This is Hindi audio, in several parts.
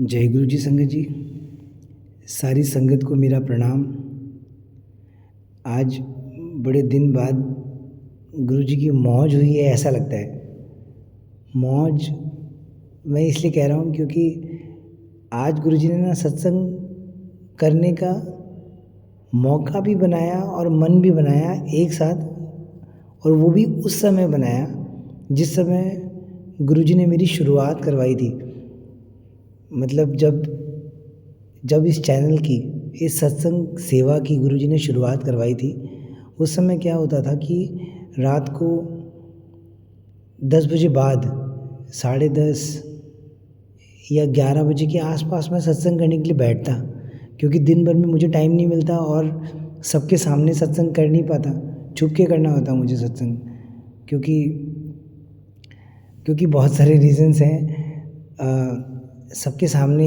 जय गुरु जी संगत जी। सारी संगत को मेरा प्रणाम। आज बड़े दिन बाद गुरु जी की मौज हुई है ऐसा लगता है। मौज मैं इसलिए कह रहा हूँ क्योंकि आज गुरु जी ने ना सत्संग करने का मौका भी बनाया और मन भी बनाया एक साथ, और वो भी उस समय बनाया जिस समय गुरु जी ने मेरी शुरुआत करवाई थी। मतलब जब इस चैनल की, इस सत्संग सेवा की गुरुजी ने शुरुआत करवाई थी, उस समय क्या होता था कि रात को 10 बजे बाद 10:30 या 11 बजे के आसपास मैं सत्संग करने के लिए बैठता, क्योंकि दिन भर में मुझे टाइम नहीं मिलता और सबके सामने सत्संग कर नहीं पाता, छुप के करना होता मुझे सत्संग, क्योंकि बहुत सारे रीज़न्स हैं। सबके सामने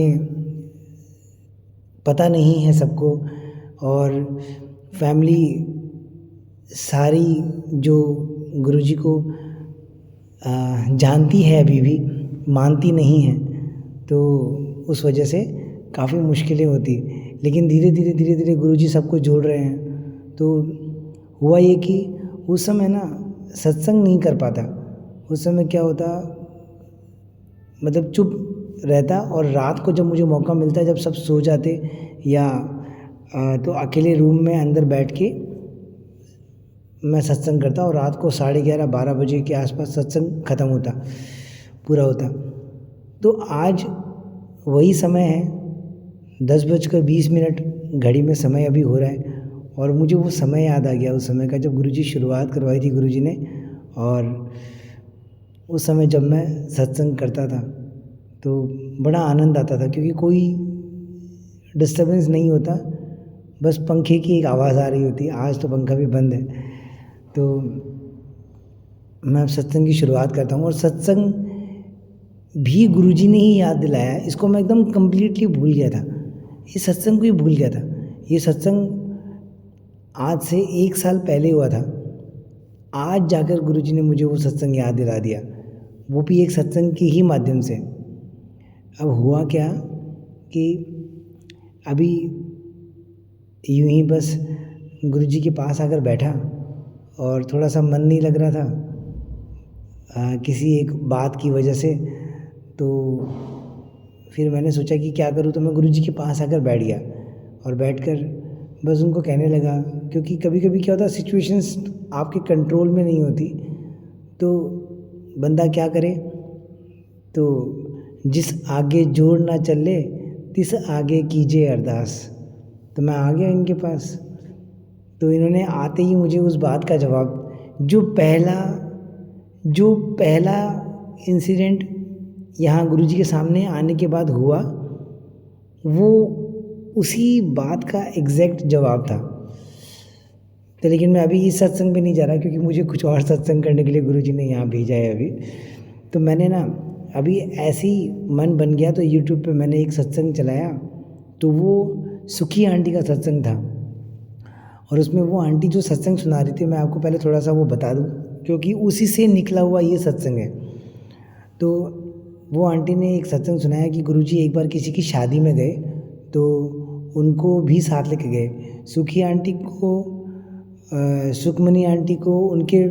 पता नहीं है सबको, और फैमिली सारी जो गुरुजी को जानती है अभी भी मानती नहीं है, तो उस वजह से काफ़ी मुश्किलें होती। लेकिन धीरे धीरे गुरुजी सबको जोड़ रहे हैं। तो हुआ ये कि उस समय ना सत्संग नहीं कर पाता। उस समय क्या होता, मतलब चुप रहता, और रात को जब मुझे मौका मिलता, जब सब सो जाते या तो अकेले रूम में अंदर बैठ के मैं सत्संग करता, और रात को 11:30-12 बजे के आसपास सत्संग ख़त्म होता, पूरा होता। तो आज वही समय है, 10:20 घड़ी में समय अभी हो रहा है, और मुझे वो समय याद आ गया उस समय का जब गुरुजी शुरुआत करवाई थी गुरुजी ने। और उस समय जब मैं सत्संग करता था तो बड़ा आनंद आता था, क्योंकि कोई डिस्टर्बेंस नहीं होता, बस पंखे की एक आवाज़ आ रही होती है। आज तो पंखा भी बंद है। तो मैं सत्संग की शुरुआत करता हूँ, और सत्संग भी गुरुजी ने ही याद दिलाया। इसको मैं एकदम कम्प्लीटली भूल गया था, इस सत्संग को ही भूल गया था। ये सत्संग आज से 1 साल पहले हुआ था। आज जाकर गुरुजी ने मुझे वो सत्संग याद दिला दिया, वो भी एक सत्संग के ही माध्यम से। अब हुआ क्या कि अभी यूं ही बस गुरुजी के पास आकर बैठा, और थोड़ा सा मन नहीं लग रहा था किसी एक बात की वजह से। तो फिर मैंने सोचा कि क्या करूँ, तो मैं गुरुजी के पास आकर बैठ गया, और बैठकर बस उनको कहने लगा। क्योंकि कभी कभी क्या होता है, सिचुएशंस आपके कंट्रोल में नहीं होती, तो बंदा क्या करे। तो जिस आगे जोर ना चले तिस आगे कीजिए अरदास। तो मैं आ गया इनके पास, तो इन्होंने आते ही मुझे उस बात का जवाब, जो पहला इंसिडेंट यहाँ गुरुजी के सामने आने के बाद हुआ, वो उसी बात का एग्जैक्ट जवाब था। तो लेकिन मैं अभी इस सत्संग पे नहीं जा रहा, क्योंकि मुझे कुछ और सत्संग करने के लिए गुरुजी ने यहाँ भेजा है अभी। तो मैंने ना अभी ऐसे ही मन बन गया, तो यूट्यूब पे मैंने एक सत्संग चलाया, तो वो सुखी आंटी का सत्संग था। और उसमें वो आंटी जो सत्संग सुना रही थी, मैं आपको पहले थोड़ा सा वो बता दूँ, क्योंकि उसी से निकला हुआ ये सत्संग है। तो वो आंटी ने एक सत्संग सुनाया कि गुरुजी एक बार किसी की शादी में गए, तो उनको भी साथ लेके गए। सुखी आंटी को, सुखमनी आंटी को, उनके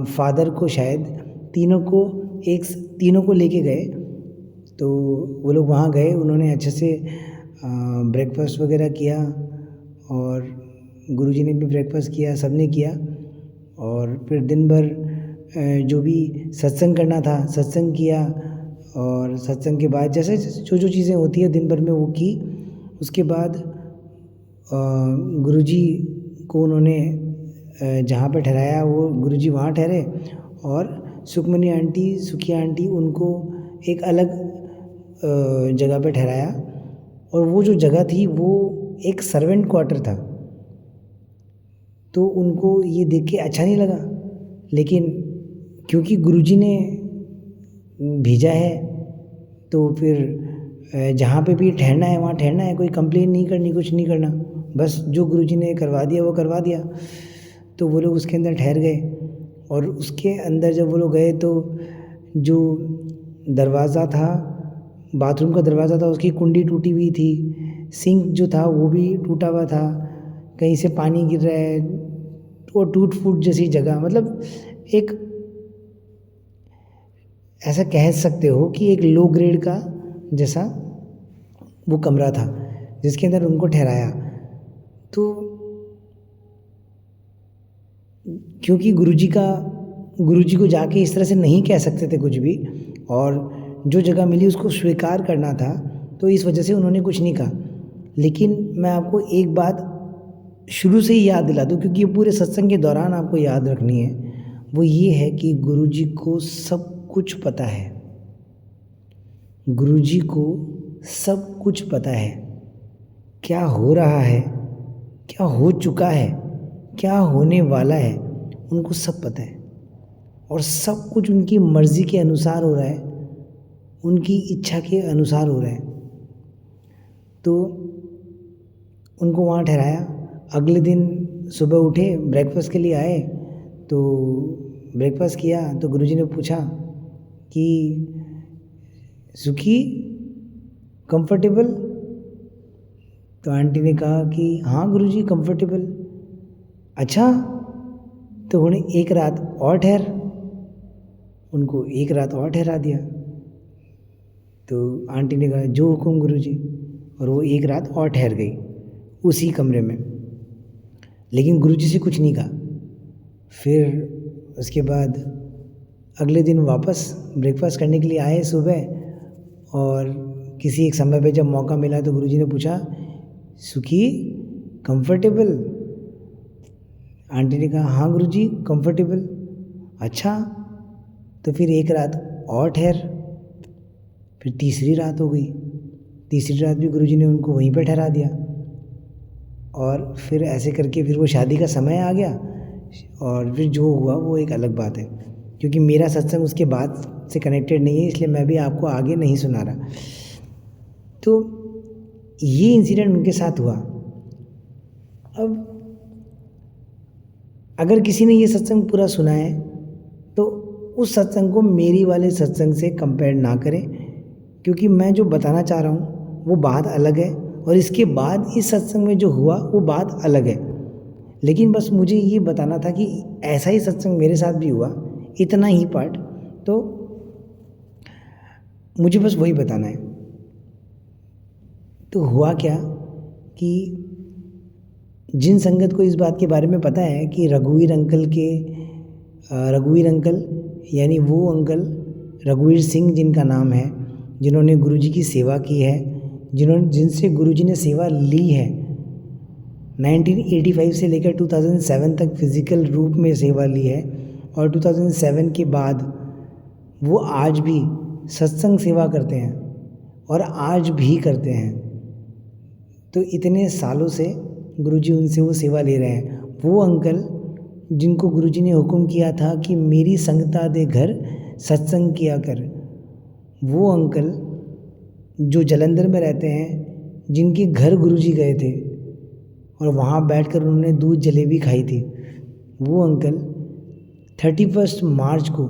फादर को, शायद तीनों को लेके गए। तो वो लोग वहाँ गए, उन्होंने अच्छे से ब्रेकफास्ट वगैरह किया, और गुरुजी ने भी ब्रेकफास्ट किया, सबने किया। और फिर दिन भर जो भी सत्संग करना था सत्संग किया, और सत्संग के बाद जैसे जो चीज़ें होती है दिन भर में वो की। उसके बाद गुरुजी को उन्होंने जहाँ पे ठहराया, वो गुरुजी वहाँ ठहरे, और सुखमनी आंटी, सुखी आंटी, उनको एक अलग जगह पे ठहराया। और वो जो जगह थी वो एक सर्वेंट क्वार्टर था, तो उनको ये देख के अच्छा नहीं लगा। लेकिन क्योंकि गुरुजी ने भेजा है, तो फिर जहाँ पे भी ठहरना है वहाँ ठहरना है, कोई कंप्लेन नहीं करनी, कुछ नहीं करना, बस जो गुरुजी ने करवा दिया वो करवा दिया। तो वो लोग उसके अंदर ठहर गए, और उसके अंदर जब वो लोग गए, तो जो दरवाज़ा था बाथरूम का दरवाज़ा था उसकी कुंडी टूटी हुई थी, सिंक जो था वो भी टूटा हुआ था, कहीं से पानी गिर रहा है, वो टूट फूट जैसी जगह, मतलब एक ऐसा कह सकते हो कि एक लो ग्रेड का जैसा वो कमरा था जिसके अंदर उनको ठहराया। तो क्योंकि गुरुजी को जाके इस तरह से नहीं कह सकते थे कुछ भी, और जो जगह मिली उसको स्वीकार करना था, तो इस वजह से उन्होंने कुछ नहीं कहा। लेकिन मैं आपको एक बात शुरू से ही याद दिला दूँ, क्योंकि ये पूरे सत्संग के दौरान आपको याद रखनी है, वो ये है कि गुरुजी को सब कुछ पता है। गुरुजी को सब कुछ पता है, क्या हो रहा है, क्या हो चुका है, क्या होने वाला है, उनको सब पता है, और सब कुछ उनकी मर्ज़ी के अनुसार हो रहा है, उनकी इच्छा के अनुसार हो रहा है। तो उनको वहाँ ठहराया। अगले दिन सुबह उठे, ब्रेकफास्ट के लिए आए, तो ब्रेकफास्ट किया तो गुरुजी ने पूछा कि सुखी, कंफर्टेबल? तो आंटी ने कहा कि हाँ गुरुजी कंफर्टेबल। अच्छा, तो उन्हें एक रात और ठहर, उनको एक रात और ठहरा दिया। तो आंटी ने कहा जो हुकुम गुरुजी, और वो एक रात और ठहर गई उसी कमरे में, लेकिन गुरुजी से कुछ नहीं कहा। फिर उसके बाद अगले दिन वापस ब्रेकफास्ट करने के लिए आए सुबह, और किसी एक समय पे जब मौका मिला तो गुरुजी ने पूछा सुखी, कंफर्टेबल? आंटी ने कहा हाँ गुरुजी कंफर्टेबल। अच्छा, तो फिर एक रात और ठहर। फिर तीसरी रात हो गई, तीसरी रात भी गुरुजी ने उनको वहीं पर ठहरा दिया, और फिर ऐसे करके फिर वो शादी का समय आ गया। और फिर जो हुआ वो एक अलग बात है, क्योंकि मेरा सत्संग उसके बाद से कनेक्टेड नहीं है, इसलिए मैं भी आपको आगे नहीं सुना रहा। तो ये इंसिडेंट उनके साथ हुआ। अब अगर किसी ने ये सत्संग पूरा सुना है तो उस सत्संग को मेरी वाले सत्संग से कंपेयर ना करें, क्योंकि मैं जो बताना चाह रहा हूँ वो बात अलग है, और इसके बाद इस सत्संग में जो हुआ वो बात अलग है। लेकिन बस मुझे ये बताना था कि ऐसा ही सत्संग मेरे साथ भी हुआ, इतना ही पार्ट, तो मुझे बस वही बताना है। तो हुआ क्या कि जिन संगत को इस बात के बारे में पता है कि रघुवीर अंकल यानी वो अंकल रघुवीर सिंह जिनका नाम है, जिन्होंने गुरुजी की सेवा की है, जिनसे गुरुजी ने सेवा ली है, 1985 से लेकर 2007 तक फिज़िकल रूप में सेवा ली है, और 2007 के बाद वो आज भी सत्संग सेवा करते हैं और आज भी करते हैं। तो इतने सालों से गुरुजी उनसे वो सेवा ले रहे हैं। वो अंकल जिनको गुरुजी ने हुक्म किया था कि मेरी संगता दे घर सत्संग किया कर, वो अंकल जो जालंधर में रहते हैं, जिनके घर गुरुजी गए थे और वहाँ बैठकर उन्होंने दूध जलेबी खाई थी, वो अंकल 31 मार्च को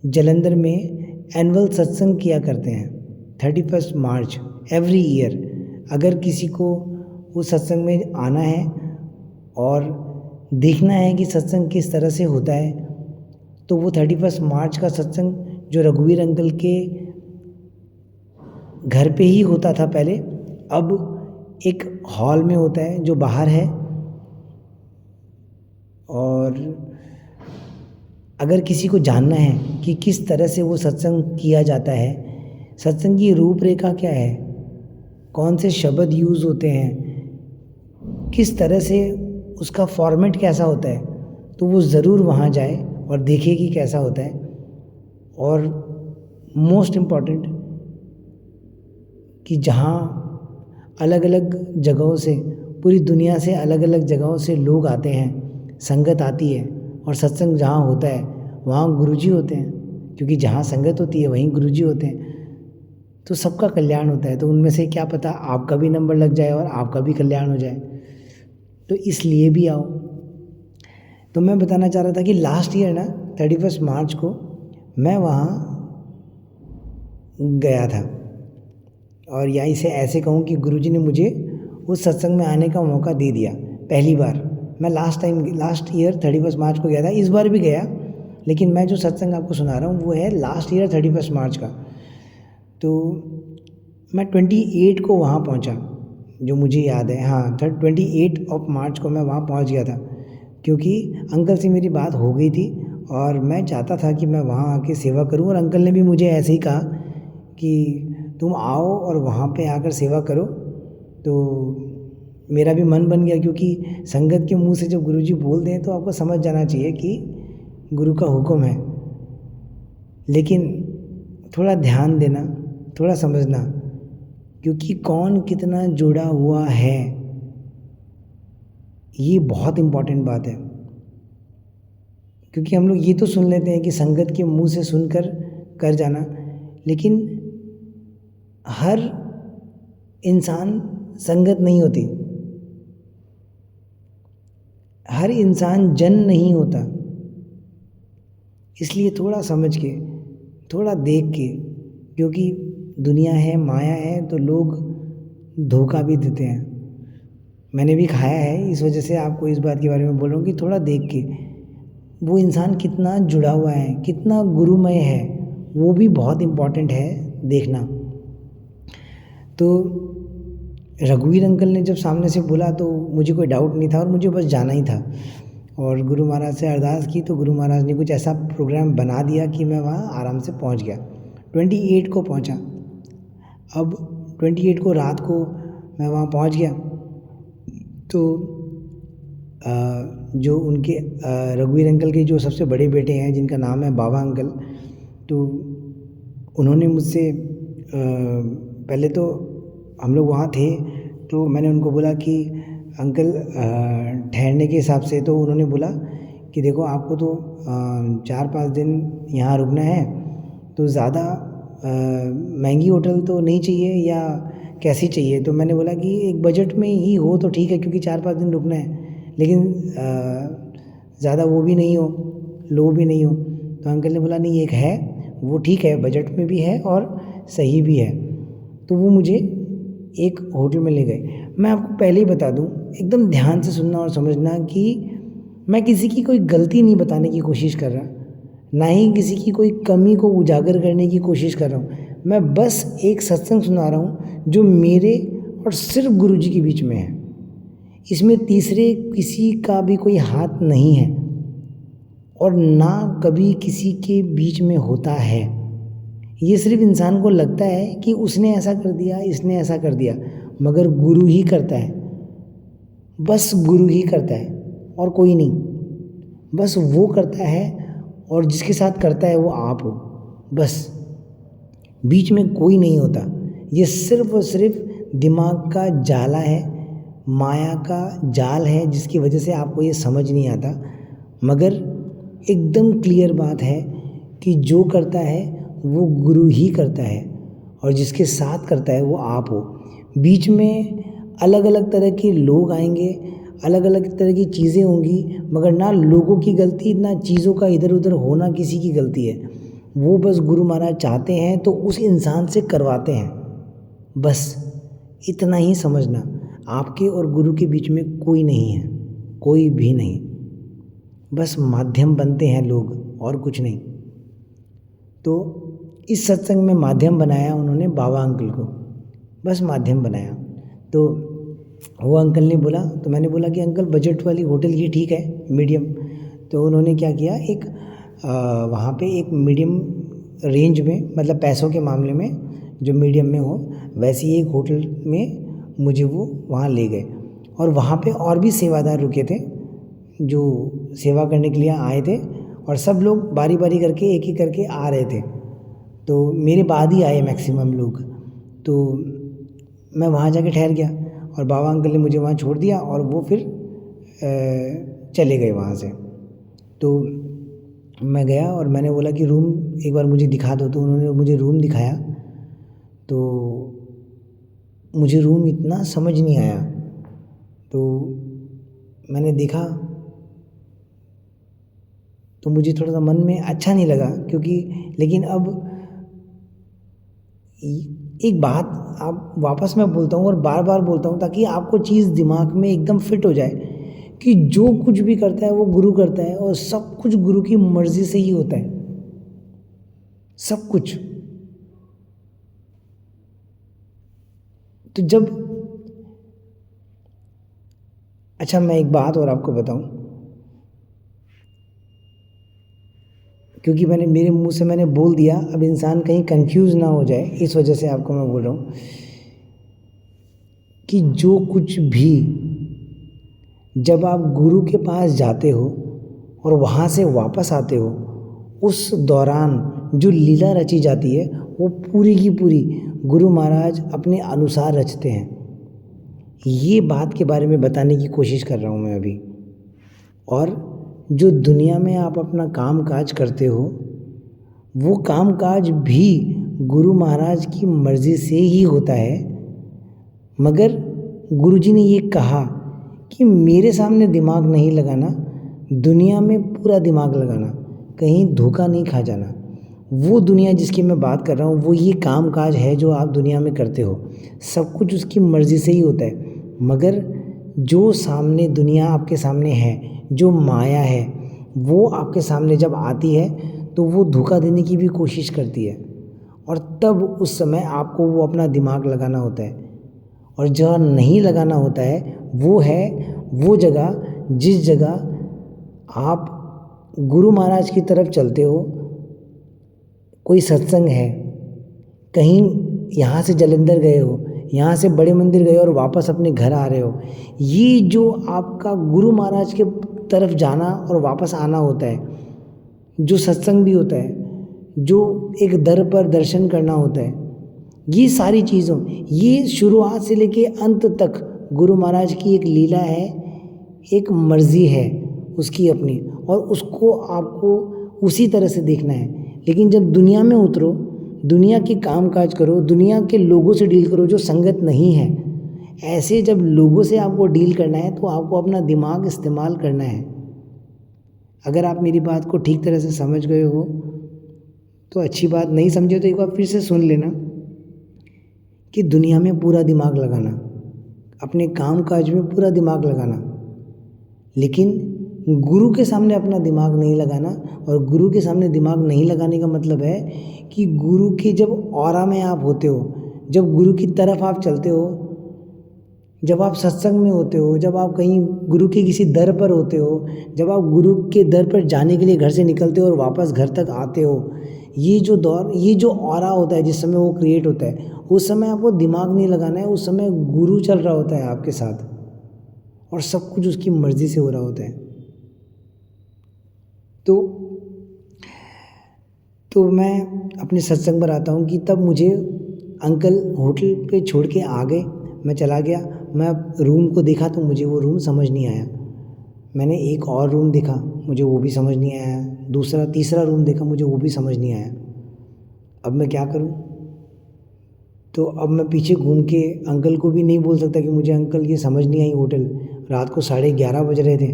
जालंधर में एनुअल सत्संग किया करते हैं। 31 मार्च एवरी ईयर। अगर किसी को उस सत्संग में आना है और देखना है कि सत्संग किस तरह से होता है, तो वो 31 मार्च का सत्संग जो रघुवीर अंकल के घर पे ही होता था पहले, अब एक हॉल में होता है जो बाहर है। और अगर किसी को जानना है कि किस तरह से वो सत्संग किया जाता है, सत्संग की रूपरेखा क्या है, कौन से शब्द यूज़ होते हैं, किस तरह से उसका फॉर्मेट कैसा होता है, तो वो ज़रूर वहाँ जाए और देखे कि कैसा होता है। और मोस्ट इम्पॉर्टेंट कि जहाँ अलग अलग जगहों से, पूरी दुनिया से अलग अलग जगहों से लोग आते हैं, संगत आती है, और सत्संग जहाँ होता है वहाँ गुरुजी होते हैं, क्योंकि जहाँ संगत होती है वहीं गुरुजी होते हैं। तो सबका कल्याण होता है। तो उनमें से क्या पता आपका भी नंबर लग जाए और आपका भी कल्याण हो जाए, तो इसलिए भी आओ। तो मैं बताना चाह रहा था कि लास्ट ईयर ना 31 मार्च को मैं वहाँ गया था। और या इसे ऐसे कहूँ कि गुरुजी ने मुझे उस सत्संग में आने का मौका दे दिया पहली बार। मैं लास्ट ईयर 31 मार्च को गया था, इस बार भी गया, लेकिन मैं जो सत्संग आपको सुना रहा हूँ वो है लास्ट ईयर 31 मार्च का। तो मैं 28 को वहाँ पहुँचा, जो मुझे याद है। हाँ, 28 ऑफ मार्च को मैं वहाँ पहुँच गया था, क्योंकि अंकल से मेरी बात हो गई थी और मैं चाहता था कि मैं वहाँ आके सेवा करूँ। और अंकल ने भी मुझे ऐसे ही कहा कि तुम आओ और वहाँ पे आकर सेवा करो। तो मेरा भी मन बन गया, क्योंकि संगत के मुंह से जब गुरुजी बोल दें तो आपको समझ जाना चाहिए कि गुरु का हुक्म है। लेकिन थोड़ा ध्यान देना, थोड़ा समझना, क्योंकि कौन कितना जुड़ा हुआ है ये बहुत इम्पोर्टेंट बात है। क्योंकि हम लोग ये तो सुन लेते हैं कि संगत के मुंह से सुनकर कर जाना, लेकिन हर इंसान संगत नहीं होती, हर इंसान जन नहीं होता। इसलिए थोड़ा समझ के, थोड़ा देख के, क्योंकि दुनिया है, माया है, तो लोग धोखा भी देते हैं। मैंने भी खाया है, इस वजह से आपको इस बात के बारे में बोल रहा हूँ कि थोड़ा देख के, वो इंसान कितना जुड़ा हुआ है, कितना गुरुमय है, वो भी बहुत इम्पोर्टेंट है देखना। तो रघुवीर अंकल ने जब सामने से बोला तो मुझे कोई डाउट नहीं था और मुझे बस जाना ही था। और गुरु महाराज से अरदास की तो गुरु महाराज ने कुछ ऐसा प्रोग्राम बना दिया कि मैं वहाँ आराम से पहुँच गया। 28 को पहुँचा। अब 28 को रात को मैं वहाँ पहुँच गया। तो जो उनके रघुवीर अंकल के जो सबसे बड़े बेटे हैं, जिनका नाम है बाबा अंकल, तो उन्होंने मुझसे पहले तो हम लोग वहाँ थे, तो मैंने उनको बोला कि अंकल ठहरने के हिसाब से, तो उन्होंने बोला कि देखो आपको तो 4-5 दिन यहाँ रुकना है, तो ज़्यादा महंगी होटल तो नहीं चाहिए या कैसी चाहिए। तो मैंने बोला कि एक बजट में ही हो तो ठीक है, क्योंकि 4-5 दिन रुकना है, लेकिन ज़्यादा वो भी नहीं हो, लो भी नहीं हो। तो अंकल ने बोला नहीं, एक है वो ठीक है, बजट में भी है और सही भी है। तो वो मुझे एक होटल में ले गए। मैं आपको पहले ही बता दूं, एकदम ध्यान से सुनना और समझना कि मैं किसी की कोई गलती नहीं बताने की कोशिश कर रहा, ना ही किसी की कोई कमी को उजागर करने की कोशिश कर रहा हूँ। मैं बस एक सत्संग सुना रहा हूँ जो मेरे और सिर्फ गुरुजी के बीच में है। इसमें तीसरे किसी का भी कोई हाथ नहीं है और ना कभी किसी के बीच में होता है। ये सिर्फ इंसान को लगता है कि उसने ऐसा कर दिया, इसने ऐसा कर दिया, मगर गुरु ही करता है, बस गुरु ही करता है और कोई नहीं। बस वो करता है और जिसके साथ करता है वो आप हो, बस बीच में कोई नहीं होता। ये सिर्फ और सिर्फ दिमाग का जाला है, माया का जाल है, जिसकी वजह से आपको ये समझ नहीं आता। मगर एकदम क्लियर बात है कि जो करता है वो गुरु ही करता है और जिसके साथ करता है वो आप हो। बीच में अलग अलग तरह के लोग आएंगे, अलग अलग तरह की चीज़ें होंगी, मगर ना लोगों की गलती, ना चीज़ों का इधर उधर होना किसी की गलती है। वो बस गुरु महाराज चाहते हैं तो उस इंसान से करवाते हैं, बस इतना ही समझना। आपके और गुरु के बीच में कोई नहीं है, कोई भी नहीं, बस माध्यम बनते हैं लोग और कुछ नहीं। तो इस सत्संग में माध्यम बनाया उन्होंने बाबा अंकल को, बस माध्यम बनाया। तो वो अंकल ने बोला, तो मैंने बोला कि अंकल बजट वाली होटल ये ठीक है, मीडियम। तो उन्होंने क्या किया, एक वहाँ पे एक मीडियम रेंज में, मतलब पैसों के मामले में जो मीडियम में हो, वैसी एक होटल में मुझे वो वहाँ ले गए। और वहाँ पे और भी सेवादार रुके थे जो सेवा करने के लिए आए थे, और सब लोग बारी बारी करके एक एक करके आ रहे थे। तो मेरे बाद ही आए मैक्सिमम लोग। तो मैं वहाँ जाके ठहर गया और बाबा अंकल ने मुझे वहाँ छोड़ दिया और वो फिर चले गए वहाँ से। तो मैं गया और मैंने बोला कि रूम एक बार मुझे दिखा दो। तो उन्होंने मुझे रूम दिखाया, तो मुझे रूम इतना समझ नहीं आया। तो मैंने देखा तो मुझे थोड़ा सा मन में अच्छा नहीं लगा, क्योंकि लेकिन अब एक बात आप वापस मैं बोलता हूँ और बार बार बोलता हूँ ताकि आपको चीज़ दिमाग में एकदम फिट हो जाए कि जो कुछ भी करता है वो गुरु करता है और सब कुछ गुरु की मर्जी से ही होता है, सब कुछ। तो जब अच्छा मैं एक बात और आपको बताऊं, क्योंकि मैंने मेरे मुंह से मैंने बोल दिया, अब इंसान कहीं कंफ्यूज ना हो जाए, इस वजह से आपको मैं बोल रहा हूँ कि जो कुछ भी जब आप गुरु के पास जाते हो और वहाँ से वापस आते हो, उस दौरान जो लीला रची जाती है वो पूरी की पूरी गुरु महाराज अपने अनुसार रचते हैं। ये बात के बारे में बताने की कोशिश कर रहा हूँ मैं अभी। और जो दुनिया में आप अपना काम काज करते हो वो काम काज भी गुरु महाराज की मर्ज़ी से ही होता है, मगर गुरुजी ने ये कहा कि मेरे सामने दिमाग नहीं लगाना, दुनिया में पूरा दिमाग लगाना, कहीं धोखा नहीं खा जाना। वो दुनिया जिसकी मैं बात कर रहा हूँ वो ये काम काज है जो आप दुनिया में करते हो, सब कुछ उसकी मर्ज़ी से ही होता है। मगर जो सामने दुनिया आपके सामने है, जो माया है, वो आपके सामने जब आती है तो वो धोखा देने की भी कोशिश करती है, और तब उस समय आपको वो अपना दिमाग लगाना होता है। और जहाँ नहीं लगाना होता है वो है वो जगह जिस जगह आप गुरु महाराज की तरफ चलते हो, कोई सत्संग है, कहीं यहाँ से जलंधर गए हो, यहाँ से बड़े मंदिर गए और वापस अपने घर आ रहे हो, ये जो आपका गुरु महाराज के तरफ जाना और वापस आना होता है, जो सत्संग भी होता है, जो एक दर पर दर्शन करना होता है, ये सारी चीज़ों, ये शुरुआत से लेके अंत तक गुरु महाराज की एक लीला है, एक मर्ज़ी है उसकी अपनी, और उसको आपको उसी तरह से देखना है। लेकिन जब दुनिया में उतरो, दुनिया के काम काज करो, दुनिया के लोगों से डील करो जो संगत नहीं है, ऐसे जब लोगों से आपको डील करना है तो आपको अपना दिमाग इस्तेमाल करना है। अगर आप मेरी बात को ठीक तरह से समझ गए हो तो अच्छी बात, नहीं समझे तो एक बार फिर से सुन लेना कि दुनिया में पूरा दिमाग लगाना, अपने काम काज में पूरा दिमाग लगाना, लेकिन गुरु के सामने अपना दिमाग नहीं लगाना। और गुरु के सामने दिमाग नहीं लगाने का मतलब है कि गुरु के जब ऑरा में आप होते हो, जब गुरु की तरफ आप चलते हो, जब आप सत्संग में होते हो, जब आप कहीं गुरु के किसी दर पर होते हो, जब आप गुरु के दर पर जाने के लिए घर से निकलते हो और वापस घर तक आते हो, ये जो दौर, ये जो ऑरा होता है जिस समय वो क्रिएट होता है, उस समय आपको दिमाग नहीं लगाना है, उस समय गुरु चल रहा होता है आपके साथ और सब कुछ उसकी मर्ज़ी से हो रहा होता है। तो मैं अपने सत्संग पर आता हूँ कि तब मुझे अंकल होटल पे छोड़ के आ गए, मैं चला गया, मैं रूम को देखा तो मुझे वो रूम समझ नहीं आया। मैंने एक और रूम देखा, मुझे वो भी समझ नहीं आया, दूसरा तीसरा रूम देखा, मुझे वो भी समझ नहीं आया। अब मैं क्या करूँ? तो अब मैं पीछे घूम के अंकल को भी नहीं बोल सकता कि मुझे अंकल ये समझ नहीं आई होटल, रात को 11:30 बज रहे थे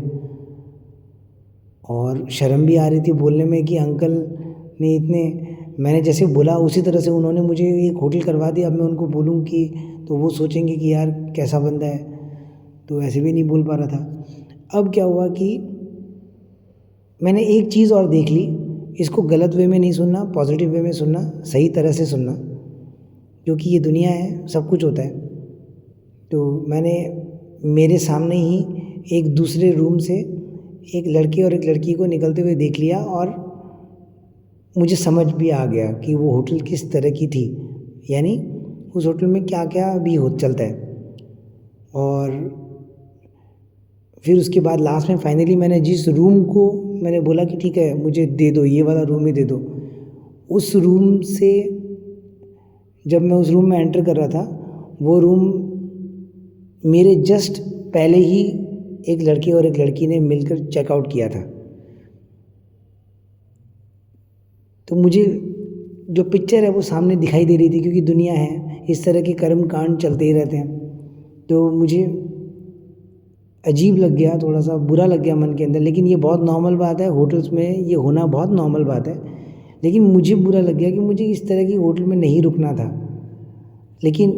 और शर्म भी आ रही थी बोलने में कि अंकल ने मैंने जैसे बोला उसी तरह से उन्होंने मुझे एक होटल करवा दिया। अब मैं उनको बोलूँ कि तो वो सोचेंगे कि यार कैसा बंदा है, तो ऐसे भी नहीं बोल पा रहा था। अब क्या हुआ कि मैंने एक चीज़ और देख ली, इसको गलत वे में नहीं सुनना, पॉजिटिव वे में सुनना, सही तरह से सुनना, क्योंकि ये दुनिया है, सब कुछ होता है। तो मैंने मेरे सामने ही एक दूसरे रूम से एक लड़के और एक लड़की को निकलते हुए देख लिया और मुझे समझ भी आ गया कि वो होटल किस तरह की थी, यानी उस होटल में क्या क्या भी चलता है। और फिर उसके बाद लास्ट में फाइनली मैंने जिस रूम को मैंने बोला कि ठीक है मुझे दे दो, ये वाला रूम ही दे दो, उस रूम से जब मैं उस रूम में एंटर कर रहा था, वो रूम मेरे जस्ट पहले ही एक लड़के और एक लड़की ने मिलकर चेकआउट किया था। तो मुझे जो पिक्चर है वो सामने दिखाई दे रही थी, क्योंकि दुनिया है, इस तरह के कर्म कांड चलते ही रहते हैं। तो मुझे अजीब लग गया, थोड़ा सा बुरा लग गया मन के अंदर, लेकिन ये बहुत नॉर्मल बात है, होटल्स में ये होना बहुत नॉर्मल बात है। लेकिन मुझे बुरा लग गया कि मुझे इस तरह की होटल में नहीं रुकना था। लेकिन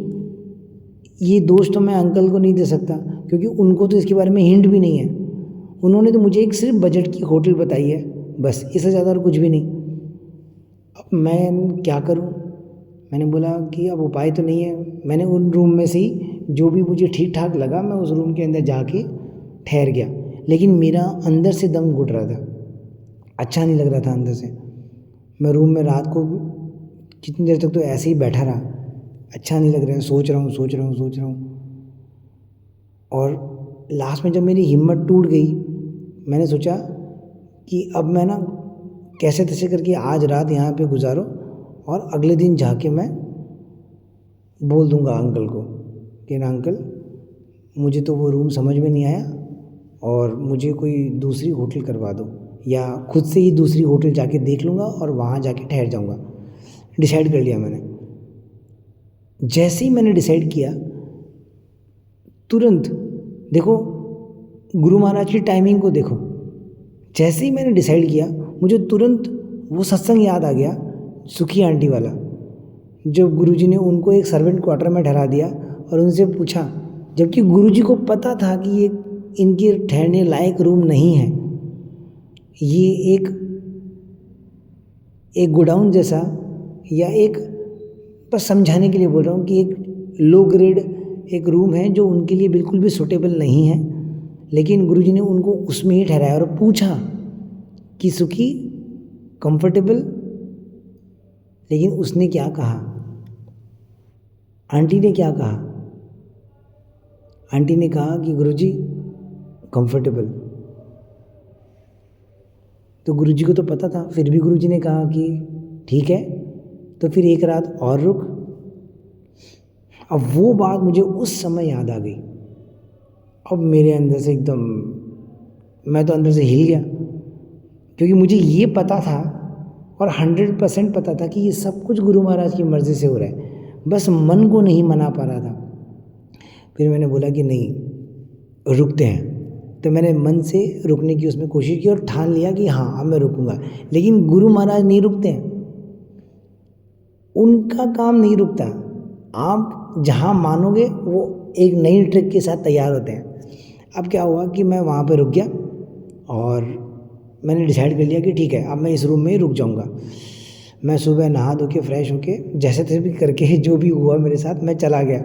ये दोष तो मैं अंकल को नहीं दे सकता, क्योंकि उनको तो इसके बारे में हिंट भी नहीं है। उन्होंने तो मुझे एक सिर्फ बजट की होटल बताई है, बस, इससे ज़्यादा और कुछ भी नहीं। अब मैं क्या करूं? मैंने बोला कि अब उपाय तो नहीं है। मैंने उन रूम में से ही जो भी मुझे ठीक ठाक लगा, मैं उस रूम के अंदर जाके ठहर गया। लेकिन मेरा अंदर से दम घुट रहा था, अच्छा नहीं लग रहा था अंदर से। मैं रूम में रात को कितनी देर तक तो ऐसे ही बैठा रहा, अच्छा नहीं लग रहा है, सोच रहा हूँ। और लास्ट में जब मेरी हिम्मत टूट गई, मैंने सोचा कि अब मैं ना कैसे तैसे करके आज रात यहाँ पे गुजारो, और अगले दिन जाके मैं बोल दूँगा अंकल को कि ना अंकल, मुझे तो वो रूम समझ में नहीं आया और मुझे कोई दूसरी होटल करवा दो, या खुद से ही दूसरी होटल जाके देख लूँगा और वहाँ जाके ठहर जाऊँगा। डिसाइड कर लिया मैंने। जैसे ही मैंने डिसाइड किया, तुरंत देखो गुरु महाराज की टाइमिंग को देखो, जैसे ही मैंने डिसाइड किया मुझे तुरंत वो सत्संग याद आ गया, सुखी आंटी वाला, जब गुरुजी ने उनको एक सर्वेंट क्वार्टर में ठहरा दिया और उनसे पूछा, जबकि गुरुजी को पता था कि ये इनके ठहरने लायक रूम नहीं है, ये एक गोडाउन जैसा, या एक, बस समझाने के लिए बोल रहा हूँ कि एक लो ग्रेड एक रूम है जो उनके लिए बिल्कुल भी सूटेबल नहीं है। लेकिन गुरुजी ने उनको उसमें ही ठहराया और पूछा कि सुखी कंफर्टेबल? लेकिन उसने क्या कहा, आंटी ने क्या कहा? आंटी ने कहा कि गुरुजी कंफर्टेबल। तो गुरुजी को तो पता था, फिर भी गुरुजी ने कहा कि ठीक है, तो फिर एक रात और रुक। अब वो बात मुझे उस समय याद आ गई। अब मेरे अंदर से एकदम, मैं तो अंदर से हिल गया, क्योंकि मुझे ये पता था और 100% पता था कि ये सब कुछ गुरु महाराज की मर्ज़ी से हो रहा है, बस मन को नहीं मना पा रहा था। फिर मैंने बोला कि नहीं, रुकते हैं। तो मैंने मन से रुकने की उसमें कोशिश की और ठान लिया कि हाँ अब मैं रुकूंगा। लेकिन गुरु महाराज नहीं रुकते हैं, उनका काम नहीं रुकता। आप जहाँ मानोगे वो एक नई ट्रिक के साथ तैयार होते हैं। अब क्या हुआ कि मैं वहाँ पे रुक गया और मैंने डिसाइड कर लिया कि ठीक है, अब मैं इस रूम में ही रुक जाऊँगा। मैं सुबह नहा धो के फ्रेश होके जैसे तैसे भी करके जो भी हुआ मेरे साथ, मैं चला गया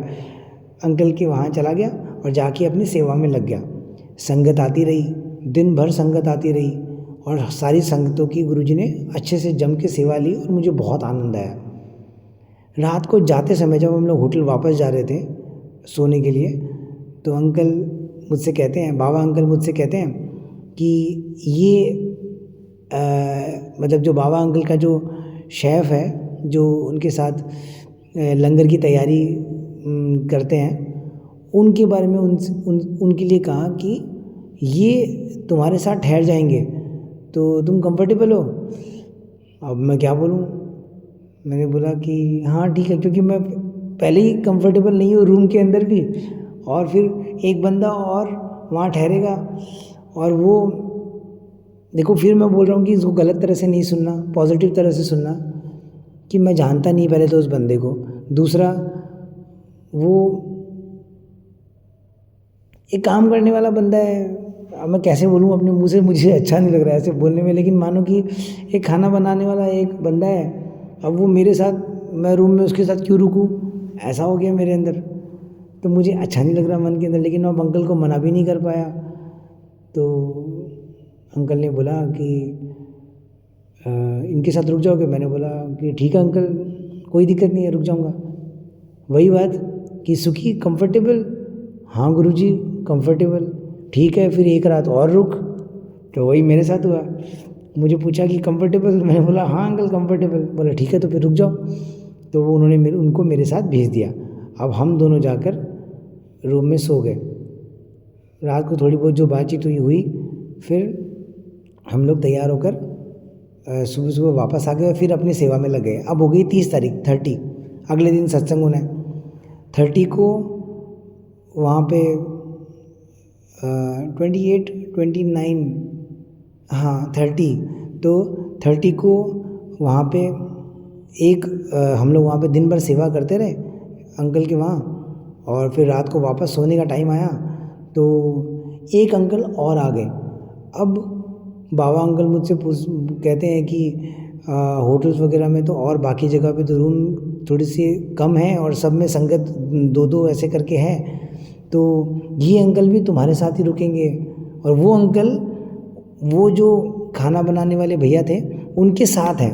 अंकल के वहाँ, चला गया और जाके अपनी सेवा में लग गया। संगत आती रही, दिन भर संगत आती रही और सारी संगतों की गुरुजी ने अच्छे से जम के सेवा ली और मुझे बहुत आनंद आया। रात को जाते समय जब हम लोग होटल वापस जा रहे थे सोने के लिए, तो अंकल मुझसे कहते हैं, बाबा अंकल मुझसे कहते हैं कि ये मतलब जो बाबा अंकल का जो शेफ़ है, जो उनके साथ लंगर की तैयारी करते हैं, उनके बारे में उनके लिए कहा कि ये तुम्हारे साथ ठहर जाएंगे तो तुम कंफर्टेबल हो? अब मैं क्या बोलूँ, मैंने बोला कि हाँ ठीक है, क्योंकि मैं पहले ही कंफर्टेबल नहीं हूँ रूम के अंदर भी, और फिर एक बंदा और वहाँ ठहरेगा। और वो देखो, फिर मैं बोल रहा हूँ कि इसको गलत तरह से नहीं सुनना, पॉजिटिव तरह से सुनना, कि मैं जानता नहीं पहले तो उस बंदे को। दूसरा, वो एक काम करने वाला बंदा है। अब मैं कैसे बोलूँ अपने मुंह से, मुझे अच्छा नहीं लग रहा है ऐसे बोलने में, लेकिन मानो कि एक खाना बनाने वाला एक बंदा है, अब वो मेरे साथ, मैं रूम में उसके साथ क्यों रुकूँ, ऐसा हो गया मेरे अंदर। तो मुझे अच्छा नहीं लग रहा मन के अंदर, लेकिन अब अंकल को मना भी नहीं कर पाया। तो अंकल ने बोला कि इनके साथ रुक जाओगे? मैंने बोला कि ठीक है अंकल, कोई दिक्कत नहीं है, रुक जाऊंगा। वही बात कि सुखी कंफर्टेबल? हाँ गुरुजी कंफर्टेबल। ठीक है, फिर एक रात और रुक। तो वही मेरे साथ हुआ, मुझे पूछा कि कंफर्टेबल? मैंने बोला हाँ अंकल कंफर्टेबल। बोला ठीक है तो फिर रुक जाओ। तो वो उन्होंने उनको मेरे साथ भेज दिया। अब हम दोनों जाकर रूम में सो गए। रात को थोड़ी बहुत जो बातचीत हुई, फिर हम लोग तैयार होकर सुबह सुबह वापस आ गए, फिर अपनी सेवा में लग गए। अब हो गई 30 तारीख, 30, अगले दिन सत्संग होना है। 30 को वहाँ पे 28, 29, हाँ 30, तो 30 को वहाँ पे हम लोग वहाँ पे दिन भर सेवा करते रहे। अंकल के वहाँ। और फिर रात को वापस सोने का टाइम आया तो एक अंकल और आ गए। अब बाबा अंकल मुझसे कहते हैं कि होटल्स वगैरह में तो और बाकी जगह पे तो रूम थोड़ी सी कम है और सब में संगत दो दो ऐसे करके है, तो ये अंकल भी तुम्हारे साथ ही रुकेंगे। और वो अंकल, वो जो खाना बनाने वाले भैया थे, उनके साथ हैं,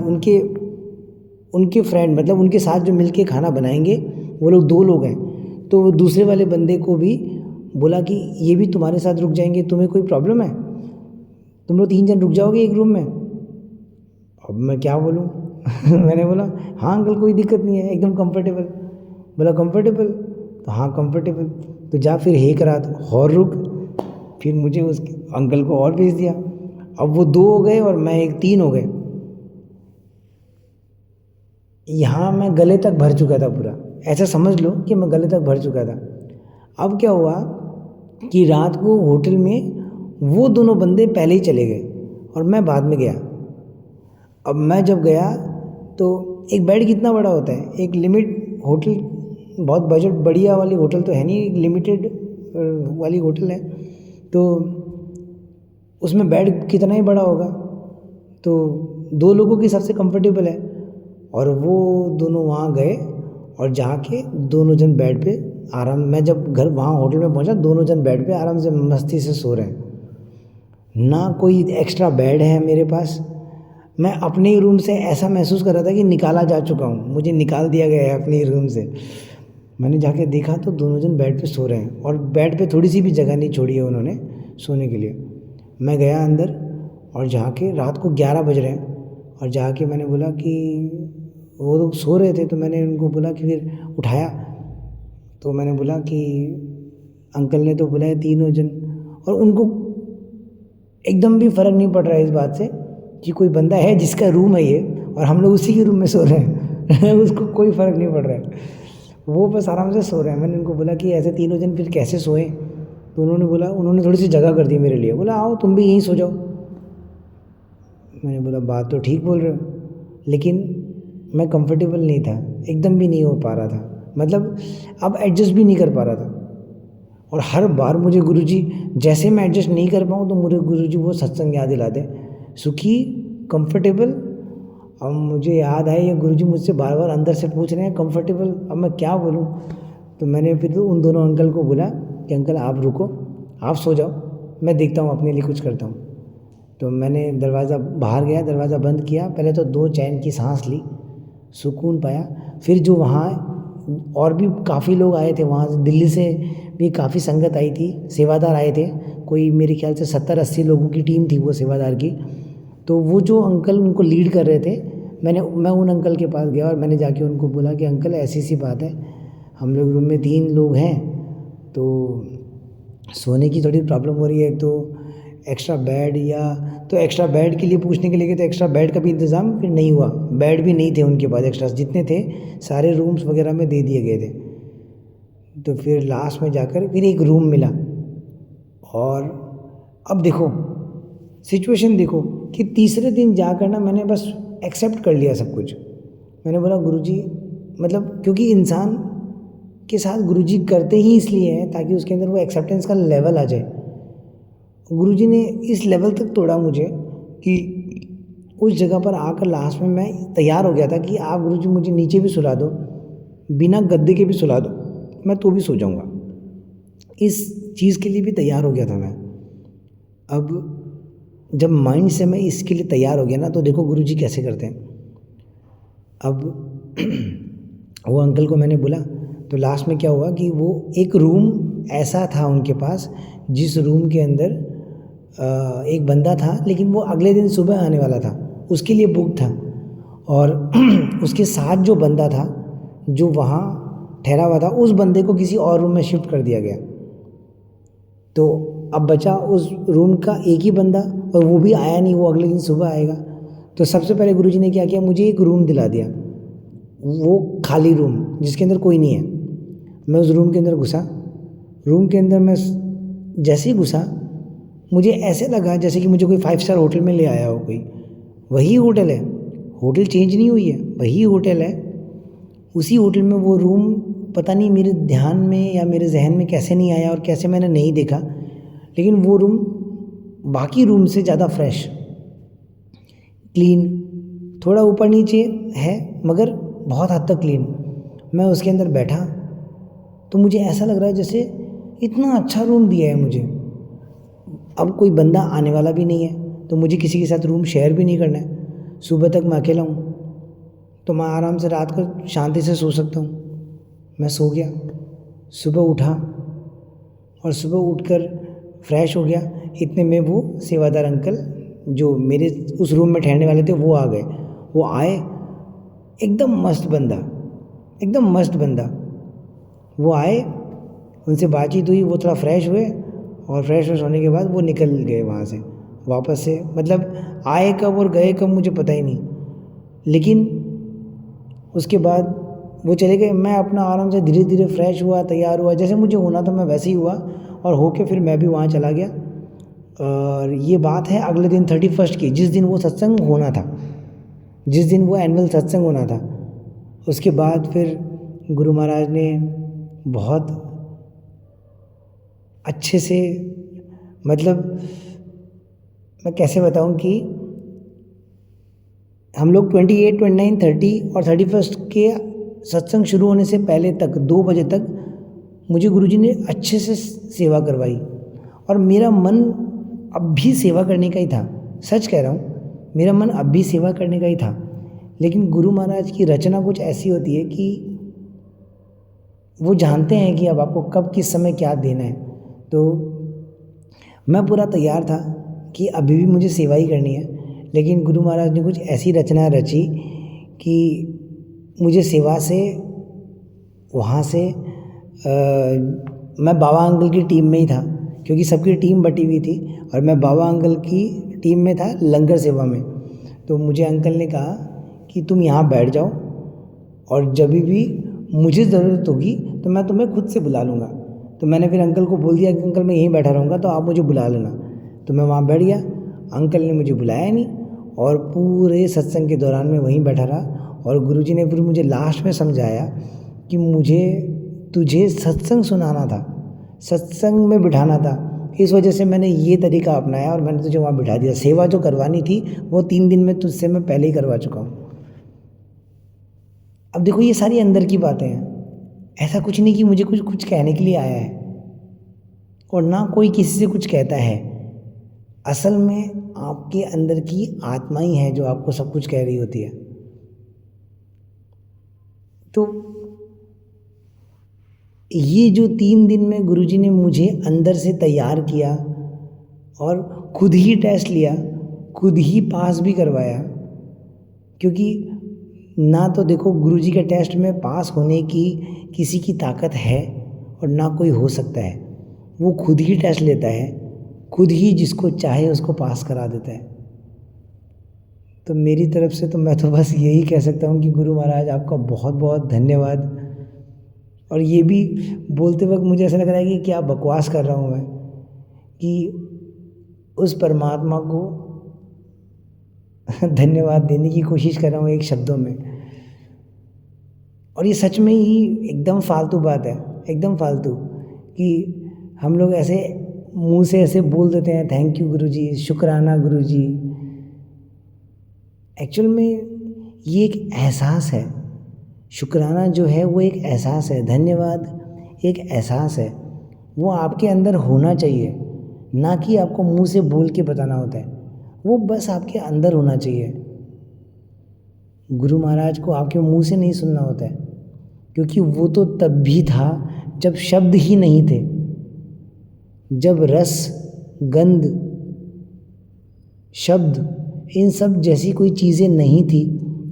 उनके फ्रेंड, मतलब उनके साथ जो मिलके खाना बनाएंगे वो लोग 2 लोग हैं। तो वो दूसरे वाले बंदे को भी बोला कि ये भी तुम्हारे साथ रुक जाएंगे, तुम्हें कोई प्रॉब्लम है? तुम लोग 3 जन रुक जाओगे एक रूम में? अब मैं क्या बोलूँ मैंने बोला हाँ अंकल कोई दिक्कत नहीं है, एकदम कंफर्टेबल। बोला कंफर्टेबल? तो हाँ कंफर्टेबल। तो जा फिर एक रात और रुक। फिर मुझे उस अंकल को और भेज दिया। अब वो 2 हो गए और मैं 3 हो गए। यहाँ मैं गले तक भर चुका था पूरा, ऐसा समझ लो कि मैं गले तक भर चुका था। अब क्या हुआ कि रात को होटल में वो दोनों बंदे पहले ही चले गए और मैं बाद में गया। अब मैं जब गया तो एक बेड कितना बड़ा होता है, एक लिमिट होटल, बहुत बजट बढ़िया वाली होटल तो है नहीं, एक लिमिटेड वाली होटल है, तो उसमें बेड कितना ही बड़ा होगा, तो 2 लोगों के सबसे कंफर्टेबल है। और वो दोनों वहाँ गए और जाके दोनों जन बेड पे आराम, मैं जब घर वहाँ होटल में पहुँचा, दोनों जन बेड पे आराम से मस्ती से सो रहे हैं। ना कोई एक्स्ट्रा बेड है मेरे पास। मैं अपने ही रूम से ऐसा महसूस कर रहा था कि निकाला जा चुका हूँ, मुझे निकाल दिया गया है अपने ही रूम से। मैंने जाके देखा तो दोनों जन बेड पे सो रहे हैं और बेड पे थोड़ी सी भी जगह नहीं छोड़ी है उन्होंने सोने के लिए। मैं गया अंदर और जाके, रात को 11 बज रहे हैं, और जाके मैंने बोला कि वो लोग सो रहे थे, तो मैंने उनको बोला कि फिर उठाया, तो मैंने बोला कि अंकल ने तो बुलाया 3 जन, और उनको एकदम भी फ़र्क नहीं पड़ रहा है इस बात से कि कोई बंदा है जिसका रूम है ये और हम लोग उसी के रूम में सो रहे हैं उसको कोई फ़र्क नहीं पड़ रहा है, वो बस आराम से सो रहे हैं। मैंने उनको बोला कि ऐसे 3 जन फिर कैसे सोएं? तो उन्होंने थोड़ी सी जगह कर दी मेरे लिए, बोला आओ तुम भी यहीं सो जाओ। मैंने बोला बात तो ठीक बोल रहे हो, लेकिन मैं कंफर्टेबल नहीं था, एकदम भी नहीं हो पा रहा था, मतलब अब एडजस्ट भी नहीं कर पा रहा था। और हर बार मुझे गुरुजी, जैसे मैं एडजस्ट नहीं कर पाऊँ तो मुझे गुरुजी वो सत्संग याद दिलाते, सुखी, कंफर्टेबल। अब मुझे याद है ये गुरुजी मुझसे बार बार अंदर से पूछ रहे हैं कंफर्टेबल, अब मैं क्या बोलूँ? तो मैंने फिर उन दोनों अंकल को बोला कि अंकल आप रुको, आप सो जाओ, मैं देखता हूँ अपने लिए कुछ करता हूँ। तो मैंने दरवाज़ा, बाहर गया, दरवाज़ा बंद किया, पहले तो 2 चैन की सांस ली, सुकून पाया। फिर जो वहाँ और भी काफ़ी लोग आए थे, वहाँ से दिल्ली से भी काफ़ी संगत आई थी, सेवादार आए थे, कोई मेरे ख्याल से 70-80 लोगों की टीम थी वो सेवादार की। तो वो जो अंकल उनको लीड कर रहे थे, मैं उन अंकल के पास गया और मैंने जाके उनको बोला कि अंकल ऐसी सी बात है, हम लोग रूम में 3 लोग हैं, तो सोने की थोड़ी प्रॉब्लम हो रही है, तो एक्स्ट्रा बेड के लिए पूछने के लिए गए, तो एक्स्ट्रा बेड का भी इंतज़ाम फिर नहीं हुआ, बेड भी नहीं थे उनके पास एक्स्ट्रा, जितने थे सारे रूम्स वगैरह में दे दिए गए थे। तो फिर लास्ट में जाकर फिर एक रूम मिला। और अब देखो सिचुएशन देखो कि तीसरे दिन जाकर ना मैंने बस एक्सेप्ट कर लिया सब कुछ। मैंने बोला गुरुजी, मतलब क्योंकि इंसान के साथ गुरुजी करते ही इसलिए हैं ताकि उसके अंदर वो एक्सेप्टेंस का लेवल आ जाए। गुरुजी ने इस लेवल तक तोड़ा मुझे कि उस जगह पर आकर लास्ट में मैं तैयार हो गया था कि आप गुरुजी मुझे नीचे भी सुला दो, बिना गद्दे के भी सुला दो, मैं तो भी सो जाऊंगा। इस चीज़ के लिए भी तैयार हो गया था मैं। अब जब माइंड से मैं इसके लिए तैयार हो गया ना, तो देखो गुरुजी कैसे करते हैं। अब वो अंकल को मैंने बोला, तो लास्ट में क्या हुआ कि वो एक रूम ऐसा था उनके पास, जिस रूम के अंदर एक बंदा था, लेकिन वो अगले दिन सुबह आने वाला था, उसके लिए बुक था। और उसके साथ जो बंदा था जो वहाँ ठहरा हुआ था, उस बंदे को किसी और रूम में शिफ्ट कर दिया गया। तो अब बचा उस रूम का एक ही बंदा, और वो भी आया नहीं, वो अगले दिन सुबह आएगा। तो सबसे पहले गुरुजी ने क्या किया, मुझे एक रूम दिला दिया, वो खाली रूम जिसके अंदर कोई नहीं है। मैं उस रूम के अंदर घुसा। रूम के अंदर मैं जैसे ही घुसा, मुझे ऐसे लगा जैसे कि मुझे कोई 5 स्टार होटल में ले आया हो कोई। वही होटल है, होटल चेंज नहीं हुई है, वही होटल है। उसी होटल में वो रूम पता नहीं मेरे ध्यान में या मेरे जहन में कैसे नहीं आया और कैसे मैंने नहीं देखा, लेकिन वो रूम बाकी रूम से ज़्यादा फ्रेश, क्लीन, थोड़ा ऊपर नीचे है मगर बहुत हद तक क्लीन। मैं उसके अंदर बैठा तो मुझे ऐसा लग रहा है जैसे इतना अच्छा रूम दिया है मुझे। अब कोई बंदा आने वाला भी नहीं है तो मुझे किसी के साथ रूम शेयर भी नहीं करना है। सुबह तक मैं अकेला हूँ तो मैं आराम से रात को शांति से सो सकता हूँ। मैं सो गया, सुबह उठा और सुबह उठकर फ्रेश हो गया। इतने में वो सेवादार अंकल जो मेरे उस रूम में ठहरने वाले थे वो आ गए। वो आए, एकदम मस्त बंदा, एकदम मस्त बंदा। वो आए, उनसे बातचीत हुई, वो थोड़ा फ्रेश हुए और फ्रेश होने के बाद वो निकल गए वहाँ से वापस से। मतलब आए कब और गए कब मुझे पता ही नहीं, लेकिन उसके बाद वो चले गए। मैं अपना आराम से धीरे धीरे फ्रेश हुआ, तैयार हुआ, जैसे मुझे होना था मैं वैसे ही हुआ और होके फिर मैं भी वहाँ चला गया। और ये बात है अगले दिन 31 की, जिस दिन वो सत्संग होना था, जिस दिन वो एनुअल सत्संग होना था। उसके बाद फिर गुरु महाराज ने बहुत अच्छे से, मतलब मैं कैसे बताऊं कि हम लोग 28, 29, 30 और 31 के सत्संग शुरू होने से पहले तक 2 बजे तक मुझे गुरुजी ने अच्छे से सेवा करवाई और मेरा मन अब भी सेवा करने का ही था। सच कह रहा हूँ, मेरा मन अब भी सेवा करने का ही था। लेकिन गुरु महाराज की रचना कुछ ऐसी होती है कि वो जानते हैं कि अब आपको कब किस समय क्या देना है। तो मैं पूरा तैयार था कि अभी भी मुझे सेवा ही करनी है, लेकिन गुरु महाराज ने कुछ ऐसी रचना रची कि मुझे सेवा से वहाँ से मैं बाबा अंकल की टीम में ही था, क्योंकि सबकी टीम बटी हुई थी और मैं बाबा अंकल की टीम में था लंगर सेवा में। तो मुझे अंकल ने कहा कि तुम यहाँ बैठ जाओ और जब भी मुझे ज़रूरत होगी तो मैं तुम्हें खुद से बुला लूँगा। तो मैंने फिर अंकल को बोल दिया कि अंकल मैं यहीं बैठा रहूँगा तो आप मुझे बुला लेना। तो मैं वहाँ बैठ गया, अंकल ने मुझे बुलाया नहीं और पूरे सत्संग के दौरान मैं वहीं बैठा रहा। और गुरुजी ने फिर मुझे लास्ट में समझाया कि मुझे तुझे सत्संग सुनाना था, सत्संग में बिठाना था, इस वजह से मैंने ये तरीका अपनाया और मैंने तुझे वहाँ बिठा दिया। सेवा जो करवानी थी वो 3 दिन में तुझसे मैं पहले ही करवा चुका हूँ। अब देखो ये सारी अंदर की बातें हैं, ऐसा कुछ नहीं कि मुझे कुछ कहने के लिए आया है और ना कोई किसी से कुछ कहता है। असल में आपके अंदर की आत्मा ही है जो आपको सब कुछ कह रही होती है। तो ये जो 3 दिन में गुरुजी ने मुझे अंदर से तैयार किया और खुद ही टेस्ट लिया, खुद ही पास भी करवाया, क्योंकि ना तो देखो गुरुजी के टेस्ट में पास होने की किसी की ताकत है और ना कोई हो सकता है। वो खुद ही टेस्ट लेता है, खुद ही जिसको चाहे उसको पास करा देता है। तो मेरी तरफ से तो मैं तो बस यही कह सकता हूँ कि गुरु महाराज आपका बहुत बहुत धन्यवाद। और ये भी बोलते वक्त मुझे ऐसा लग रहा है कि क्या बकवास कर रहा हूँ मैं, कि उस परमात्मा को धन्यवाद देने की कोशिश कर रहा हूँ एक शब्दों में। और ये सच में ही एकदम फालतू बात है, एकदम फालतू, कि हम लोग ऐसे मुंह से ऐसे बोल देते हैं थैंक यू गुरुजी, शुक्राना गुरुजी। एक्चुअल में ये एक एहसास है, शुक्राना जो है वो एक एहसास है, धन्यवाद एक एहसास है। वो आपके अंदर होना चाहिए, ना कि आपको मुंह से बोल के बताना होता है, वो बस आपके अंदर होना चाहिए। गुरु महाराज को आपके मुंह से नहीं सुनना होता है, क्योंकि वो तो तब भी था जब शब्द ही नहीं थे, जब रस, गंध, शब्द इन सब जैसी कोई चीज़ें नहीं थी,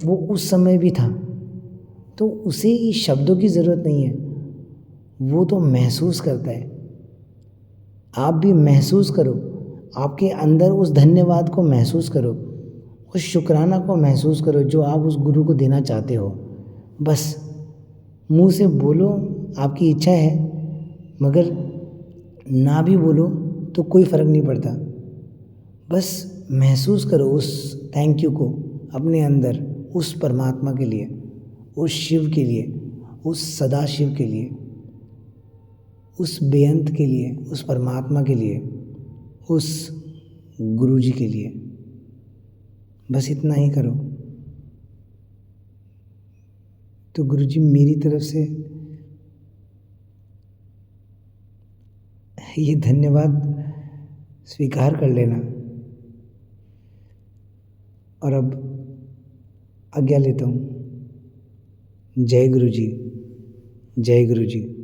वो उस समय भी था। तो उसे इस शब्दों की ज़रूरत नहीं है, वो तो महसूस करता है। आप भी महसूस करो, आपके अंदर उस धन्यवाद को महसूस करो, उस शुक्राना को महसूस करो जो आप उस गुरु को देना चाहते हो। बस मुंह से बोलो, आपकी इच्छा है, मगर ना भी बोलो तो कोई फ़र्क नहीं पड़ता। बस महसूस करो उस थैंक यू को अपने अंदर, उस परमात्मा के लिए, उस शिव के लिए, उस सदाशिव के लिए, उस बेअंत के लिए, उस परमात्मा के लिए, उस गुरु जी के लिए। बस इतना ही करो। तो गुरु जी मेरी तरफ से ये धन्यवाद स्वीकार कर लेना। और अब आज्ञा लेता हूँ। जय गुरु जी, जय गुरु जी।